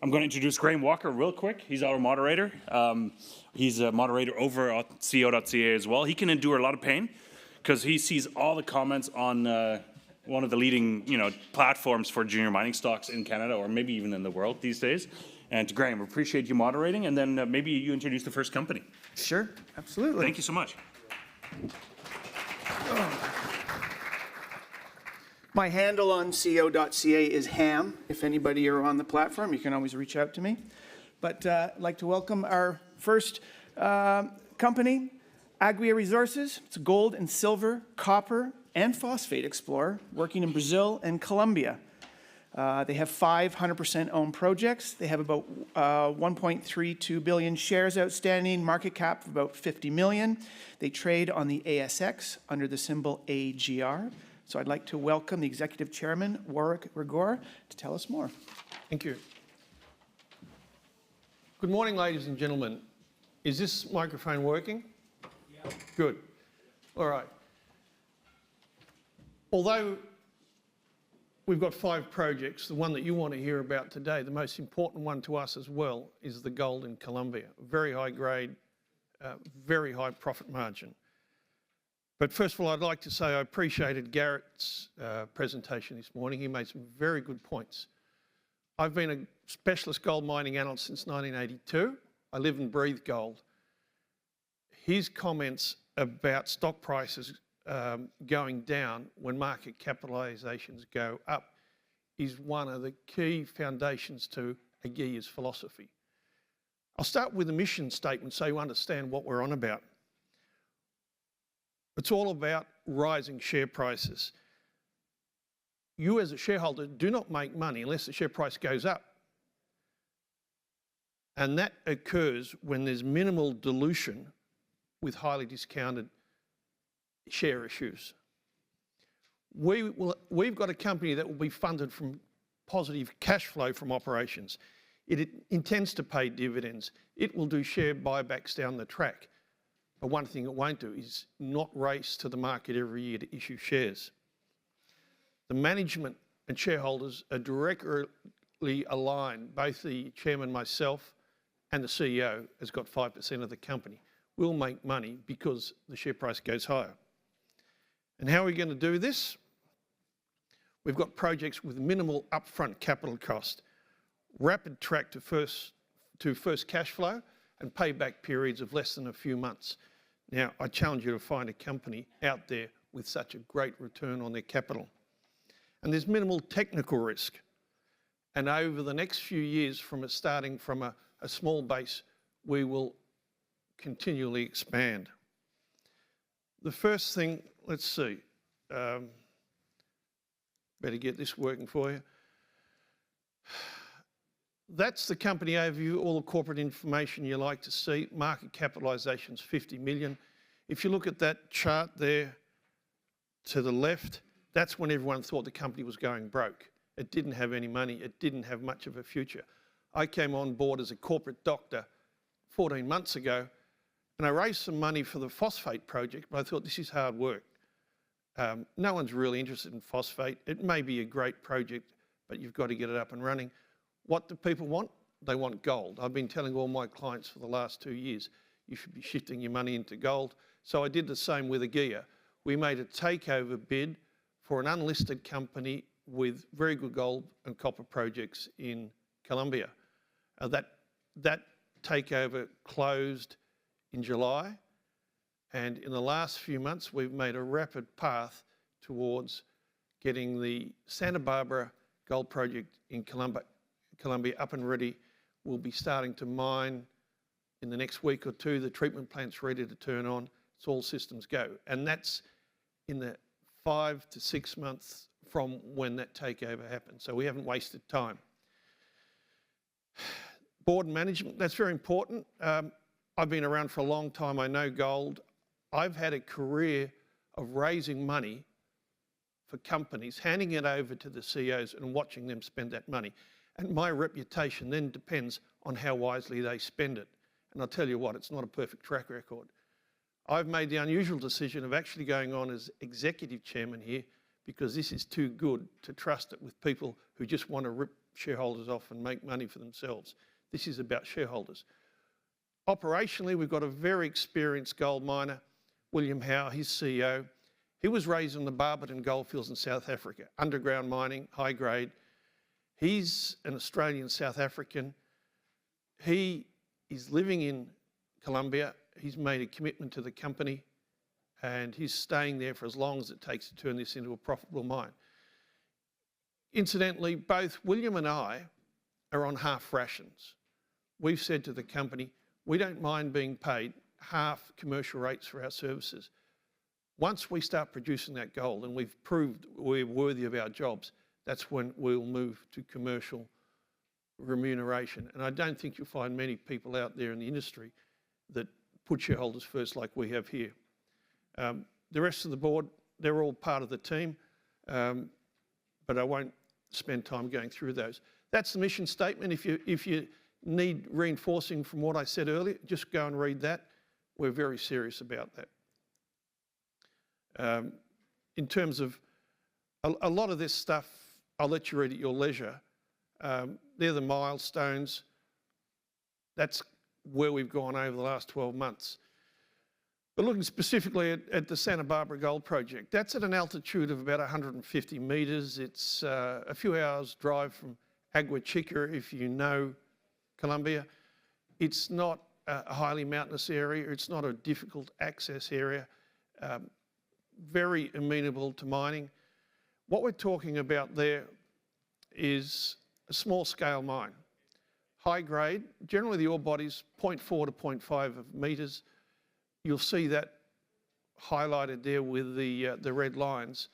I'm going to introduce Graham Walker real quick. He's our moderator. He's a moderator over at co.ca as well. He can endure a lot of pain because he sees all the comments on one of the leading platforms for junior mining stocks in Canada, or maybe even in the world these days. And Graham, we appreciate you moderating, and then maybe you introduce the first company. Sure, absolutely. Thank you so much. My handle on co.ca is ham. If anybody are on the platform, you can always reach out to me. But I'd like to welcome our first company, Aguia Resources. It's a gold and silver, copper, and phosphate explorer working in Brazil and Colombia. They have 500% owned projects. They have about 1.32 billion shares outstanding, market cap of about 50 million. They trade on the ASX under the symbol AGR. So I'd like to welcome the Executive Chairman, Warwick Grigor, to tell us more. Thank you. Good morning, ladies and gentlemen. Is this microphone working? Yeah. Good. All right. Although we've got 5 projects, the one that you want to hear about today, the most important one to us as well, is the gold in Colombia. Very high grade, very high profit margin. But first of all, I'd like to say I appreciated Garrett's presentation this morning. He made some very good points. I've been a specialist gold mining analyst since 1982. I live and breathe gold. His comments about stock prices going down when market capitalizations go up is one of the key foundations to Aguia's philosophy. I'll start with a mission statement so you understand what we're on about. It's all about rising share prices. You as a shareholder do not make money unless the share price goes up. And that occurs when there's minimal dilution with highly discounted share issues. We've got a company that will be funded from positive cash flow from operations. It intends to pay dividends. It will do share buybacks down the track. But one thing it won't do is not race to the market every year to issue shares. The management and shareholders are directly aligned. Both the chairman, myself, and the CEO has got 5% of the company. We'll make money because the share price goes higher. And how are we going to do this? We've got projects with minimal upfront capital cost, rapid track to first cash flow, and payback periods of less than a few months. Now, I challenge you to find a company out there with such a great return on their capital. And there's minimal technical risk. And over the next few years, starting from a small base, we will continually expand. The first thing, let's see, better get this working for you. That's the company overview, all the corporate information you like to see. Market capitalization's 50 million. If you look at that chart there to the left, that's when everyone thought the company was going broke. It didn't have any money. It didn't have much of a future. I came on board as a corporate doctor 14 months ago, and I raised some money for the phosphate project, but I thought this is hard work. No one's really interested in phosphate. It may be a great project, but you've got to get it up and running. What do people want? They want gold. I've been telling all my clients for the last 2 years, you should be shifting your money into gold. So I did the same with Aguia. We made a takeover bid for an unlisted company with very good gold and copper projects in Colombia. That takeover closed in July, and in the last few months we've made a rapid path towards getting the Santa Barbara gold project in Colombia up and ready. We'll be starting to mine in the next week or 2. The treatment plant's ready to turn on. It's all systems go. And that's in the 5 to 6 months from when that takeover happened. So we haven't wasted time. Board management, that's very important. I've been around for a long time. I know gold. I've had a career of raising money for companies, handing it over to the CEOs and watching them spend that money. And my reputation then depends on how wisely they spend it. And I'll tell you what, it's not a perfect track record. I've made the unusual decision of actually going on as executive chairman here because this is too good to trust it with people who just want to shareholders off and make money for themselves. This is about shareholders. Operationally, we've got a very experienced gold miner, William Howe, his CEO. He was raised in the Barberton goldfields in South Africa, underground mining, high grade. He's an Australian South African. He is living in Colombia. He's made a commitment to the company and he's staying there for as long as it takes to turn this into a profitable mine. Incidentally, both William and I are on half rations. We've said to the company, we don't mind being paid half commercial rates for our services. Once we start producing that gold and we've proved we're worthy of our jobs, that's when we'll move to commercial remuneration. And I don't think you'll find many people out there in the industry that put shareholders first like we have here. The rest of the board, they're all part of the team, but I won't spend time going through those. That's the mission statement. If you need reinforcing from what I said earlier, just go and read that. We're very serious about that. In terms of a lot of this stuff, I'll let you read at your leisure. They're the milestones. That's where we've gone over the last 12 months. But looking specifically at the Santa Barbara Gold Project, that's at an altitude of about 150 metres. It's a few hours drive from Aguia if you know Colombia. It's not a highly mountainous area. It's not a difficult access area. Very amenable to mining. What we're talking about there is a small scale mine. High grade, generally the ore body's 0.4 to 0.5 of metres. You'll see that highlighted there with the red lines.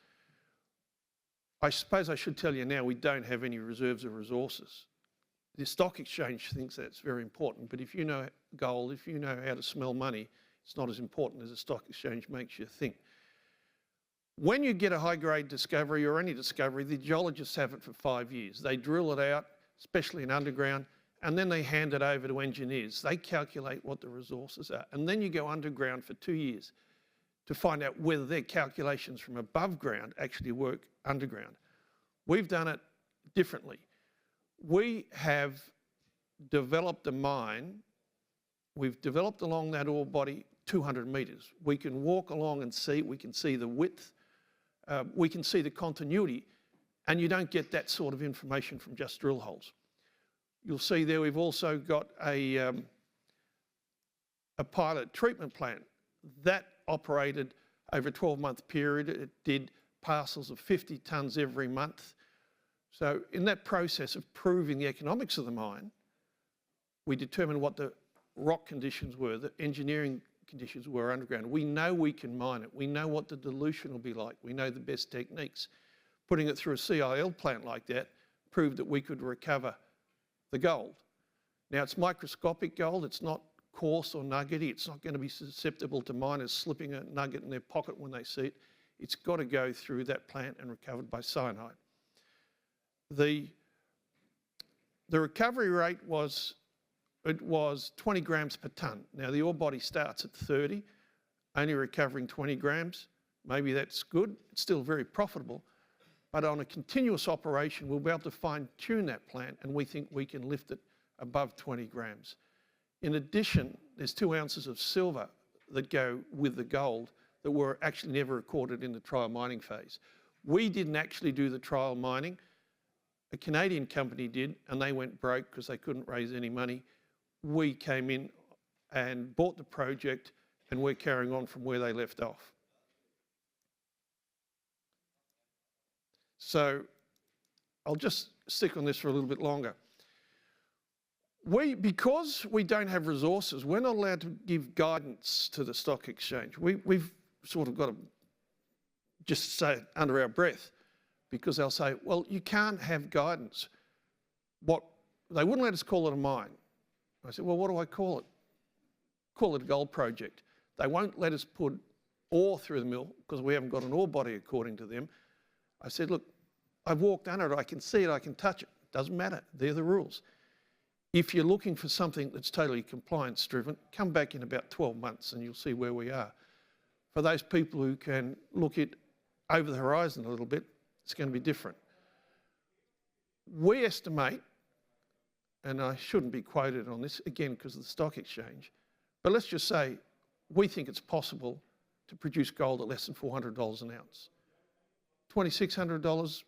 I suppose I should tell you now, we don't have any reserves or resources. The stock exchange thinks that's very important, but if you know gold, if you know how to smell money, it's not as important as the stock exchange makes you think. When you get a high-grade discovery or any discovery, the geologists have it for 5 years. They drill it out, especially in underground, and then they hand it over to engineers. They calculate what the resources are. And then you go underground for 2 years to find out whether their calculations from above ground actually work underground. We've done it differently. We have developed a mine. We've developed along that ore body 200 metres. We can walk along and see, we can see the width, we can see the continuity, and you don't get that sort of information from just drill holes. You'll see there we've also got a pilot treatment plant. That operated over a 12-month period. It did parcels of 50 tonnes every month. So in that process of proving the economics of the mine, we determined what the rock conditions were, the engineering conditions were underground. We know we can mine it. We know what the dilution will be like. We know the best techniques. Putting it through a CIL plant like that proved that we could recover the gold. Now it's microscopic gold. It's not coarse or nuggety. It's not going to be susceptible to miners slipping a nugget in their pocket when they see it. It's got to go through that plant and recovered by cyanide. The recovery rate was 20 grams per tonne. Now the ore body starts at 30, only recovering 20 grams. Maybe that's good. It's still very profitable. But on a continuous operation, we'll be able to fine-tune that plant, and we think we can lift it above 20 grams. In addition, there's 2 ounces of silver that go with the gold that were actually never recorded in the trial mining phase. We didn't actually do the trial mining. A Canadian company did, and they went broke because they couldn't raise any money. We came in and bought the project, and we're carrying on from where they left off. So I'll just stick on this for a little bit longer. Because we don't have resources, we're not allowed to give guidance to the stock exchange. We've sort of got to just say it under our breath, because they'll say, well, you can't have guidance. They wouldn't let us call it a mine. I said, well, what do I call it? Call it a gold project. They won't let us put ore through the mill because we haven't got an ore body according to them. I said, look, I've walked under it, I can see it, I can touch it. Doesn't matter, they're the rules. If you're looking for something that's totally compliance driven, come back in about 12 months and you'll see where we are. For those people who can look it over the horizon a little bit, it's going to be different. We estimate, and I shouldn't be quoted on this, again, because of the stock exchange, but let's just say we think it's possible to produce gold at less than $400 an ounce. $2,600,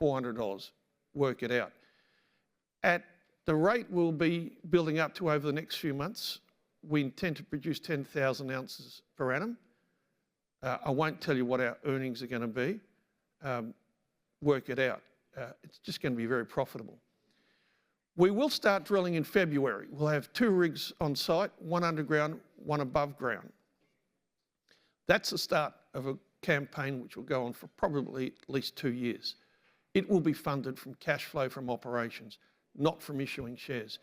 $400, work it out. At the rate we'll be building up to over the next few months, we intend to produce 10,000 ounces per annum. I won't tell you what our earnings are going to be. Work it out. It's just going to be very profitable. We will start drilling in February. We'll have 2 rigs on site, 1 underground, 1 above ground. That's the start of a campaign which will go on for probably at least 2 years. It will be funded from cash flow from operations, not from issuing shares.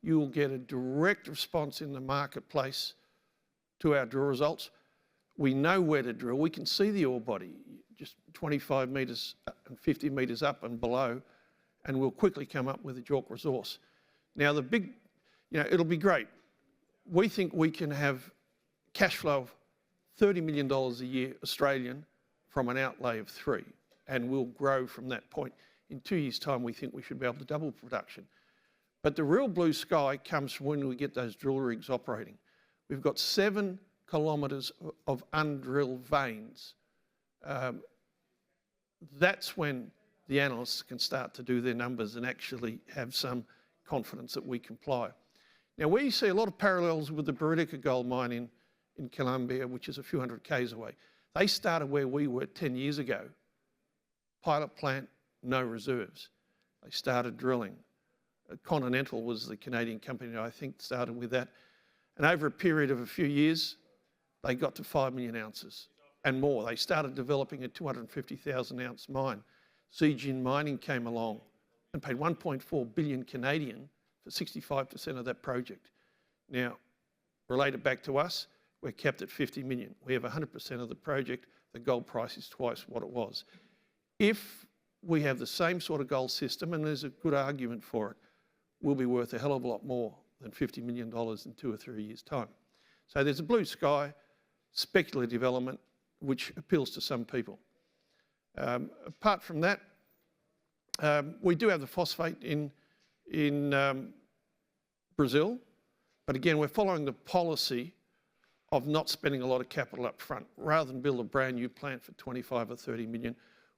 You will get a direct response in the marketplace to our drill results. We know where to drill. We can see the ore body, just 25 metres and 50 metres up and below, and we'll quickly come up with a JORC resource. Now, the big, it'll be great. We think we can have cash flow of $30 million a year Australian from an outlay of 3, and we'll grow from that point. In 2 years' time, we think we should be able to double production. But the real blue sky comes from when we get those drill rigs operating. We've got 7 kilometres of undrilled veins. That's when the analysts can start to do their numbers and actually have some confidence that we comply. Now, we see a lot of parallels with the Buriticá gold mine in Colombia, which is a few hundred k's away. They started where we were 10 years ago. Pilot plant, no reserves. They started drilling. Continental was the Canadian company that I think started with that. And over a period of a few years, they got to 5 million ounces and more. They started developing a 250,000 ounce mine. Zijin Mining came along and paid 1.4 billion Canadian for 65% of that project. Now, related back to us, we're capped at 50 million. We have 100% of the project. The gold price is twice what it was. If we have the same sort of gold system, and there's a good argument for it, we'll be worth a hell of a lot more than $50 million in 2 or 3 years' time. So there's a blue sky, speculative development, which appeals to some people. Apart from that, we do have the phosphate in Brazil, but again, we're following the policy of not spending a lot of capital up front. Rather than build a brand new plant for 25 or 30 million,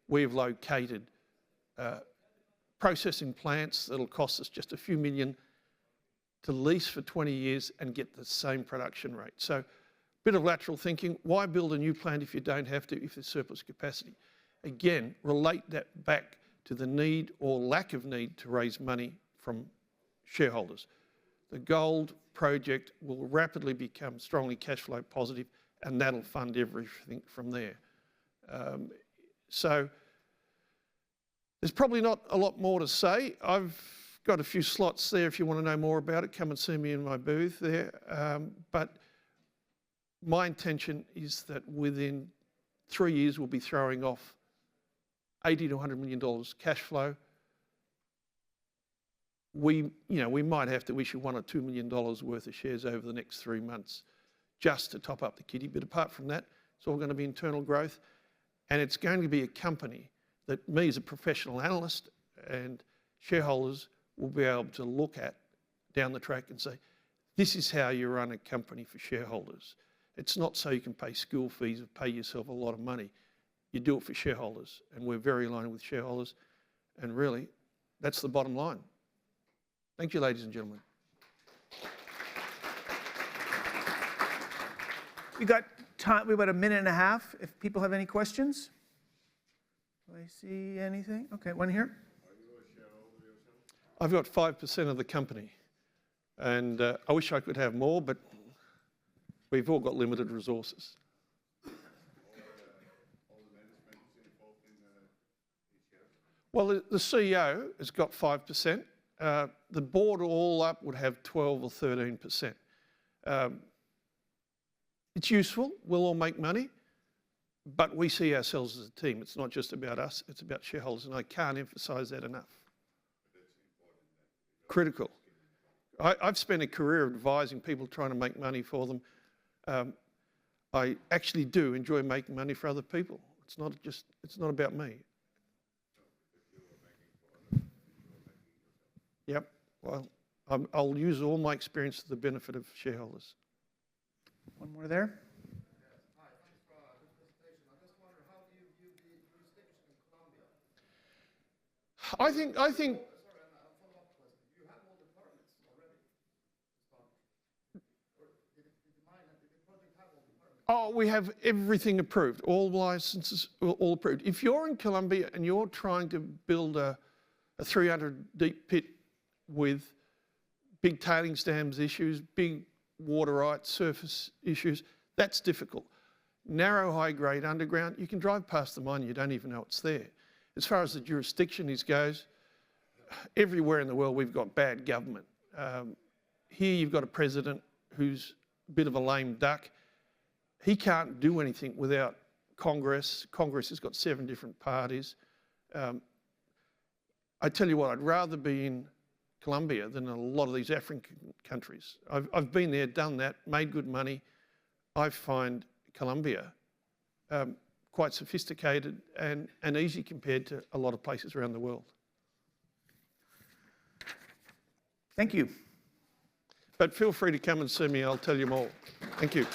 we've located processing plants that'll cost us just a few million to lease for 20 years and get the same production rate. So, bit of lateral thinking. Why build a new plant if you don't have to, if there's surplus capacity? Again, relate that back to the need or lack of need to raise money from shareholders. The gold project will rapidly become strongly cash flow positive, and that'll fund everything from there. So there's probably not a lot more to say. I've got a few slots there if you want to know more about it. Come and see me in my booth there. But my intention is that within 3 years we'll be throwing off $80 to $100 million cash flow. We might have to issue $1 or $2 million worth of shares over the next 3 months just to top up the kitty. But apart from that, it's all going to be internal growth, and it's going to be a company that me as a professional analyst and shareholders will be able to look at down the track and say, this is how you run a company for shareholders. It's not so you can pay school fees or pay yourself a lot of money. You do it for shareholders, and we're very aligned with shareholders, and really, that's the bottom line. Thank you, ladies and gentlemen. We got time, we've got a minute and a half. If people have any questions. Do I see anything? Okay, one here. Are you a shareholder yourself? I've got 5% of the company, and I wish I could have more, but we've all got limited resources. All the management is involved in these shares? Well, the CEO has got 5%. The board all up would have 12 or 13%. It's useful. We'll all make money, but we see ourselves as a team. It's not just about us. It's about shareholders, and I can't emphasise that enough. That's important. Critical. I've spent a career advising people trying to make money for them. I actually do enjoy making money for other people. It's not about me. Yep. Well, I'll use all my experience to the benefit of shareholders. One more there. Hi, thanks for this presentation. I just wonder, how do you view the jurisdiction in Colombia? I think Sorry, and a follow-up question. You have all the permits already to start? Or did the project have all the permits? Oh, we have everything approved, all licenses all approved. If you're in Colombia and you're trying to build a 300 deep pit with big tailings dams issues, big water rights, surface issues, that's difficult. Narrow, high-grade underground, you can drive past the mine, you don't even know it's there. As far as the jurisdiction goes, everywhere in the world we've got bad government. Here you've got a president who's a bit of a lame duck. He can't do anything without Congress. Congress has got 7 different parties. I tell you what, I'd rather be in Colombia than a lot of these African countries. I've been there, done that, made good money. I find Colombia quite sophisticated and easy compared to a lot of places around the world. Thank you. But feel free to come and see me, I'll tell you more. Thank you.